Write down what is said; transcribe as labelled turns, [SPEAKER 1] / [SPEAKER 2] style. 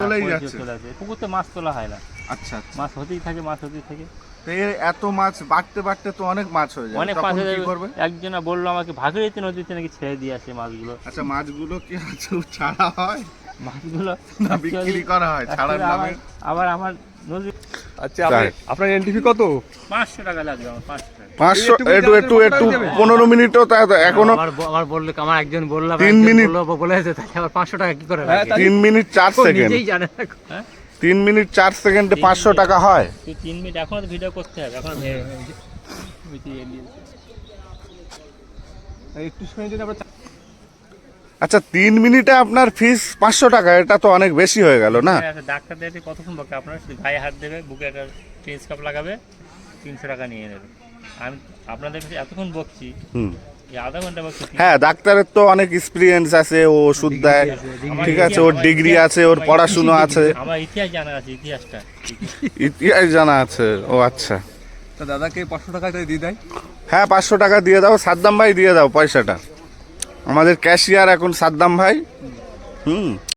[SPEAKER 1] চলেই যাচ্ছে।
[SPEAKER 2] পুকুরতে মাছ তোলা হয় না।
[SPEAKER 1] আচ্ছা আচ্ছা।
[SPEAKER 2] মাছ হতেই থাকে, মাছ হতেই থাকে।
[SPEAKER 1] তো এত মাছ বাড়তে বাড়তে তো অনেক মাছ হয়ে যাবে,
[SPEAKER 2] অনেক মাছ
[SPEAKER 1] তখন
[SPEAKER 2] হয়ে
[SPEAKER 1] কি
[SPEAKER 2] যাবে।
[SPEAKER 1] করবে?
[SPEAKER 2] একজনা বললো আমাকে ভাগীরথী নদীতে নাকি ছেড়ে দিয়ে আসে মাছগুলো।
[SPEAKER 1] আচ্ছা, মাছগুলো কি আজও ছাড়া হয়
[SPEAKER 2] মাছগুলো
[SPEAKER 1] না বিক্রি করা হয় ছাড়ার নামে?
[SPEAKER 2] আবার আমার নদী।
[SPEAKER 3] আচ্ছা, আপনার এনটিভি কত?
[SPEAKER 2] 500 টাকা লাগবে আমার, 500 টাকা।
[SPEAKER 1] 500 একটু 15 মিনিটও তা এখনো
[SPEAKER 2] আমার বললে, আমার একজন বললাম
[SPEAKER 1] 3 মিনিট
[SPEAKER 2] বলেছে, তাহলে আবার 500 টাকা কি করে?
[SPEAKER 1] 3 মিনিট 4 সেকেন্ড,
[SPEAKER 2] নিজেই জানে না। হ্যাঁ,
[SPEAKER 1] 3 মিনিট 4 সেকেন্ডে 500 টাকা হয়?
[SPEAKER 2] তুই 3 মিনিট এখনো তো ভিডিও করতে হবে, এখন
[SPEAKER 3] একটু সময় যদি আমরা
[SPEAKER 1] আচ্ছা, 3 মিনিটে আপনার ফিস 500 টাকা, এটা তো অনেক বেশি হয়ে গেল না?
[SPEAKER 2] ডাক্তার দেখে কতক্ষণ বকে, আপনার শুধু গায়ে হাত দেবে, বুকে একটা ফেস কাপ লাগাবে, 300 টাকা নিয়ে নেবে। আমি আপনাদের কাছে এতক্ষণ বকছি,
[SPEAKER 1] হুম,
[SPEAKER 2] এই আধা ঘন্টা বকছি।
[SPEAKER 1] হ্যাঁ, ডাক্তারের তো অনেক এক্সপিরিয়েন্স আছে, ও ওষুধ দেয়, ঠিক আছে, ওর ডিগ্রি আছে, ওর পড়াশুনো আছে,
[SPEAKER 2] আমার ইতিহাস জানা আছে, ইতিহাসটা।
[SPEAKER 1] ইতিহাস জানা আছে। ও আচ্ছা,
[SPEAKER 3] তা দাদাকে 500 টাকা দিয়ে দেয়।
[SPEAKER 1] হ্যাঁ 500 টাকা দিয়ে দাও, সাদ্দাম ভাই দিয়ে দাও পয়সাটা, আমাদের ক্যাশিয়ার এখন সাদ্দাম ভাই। হুম।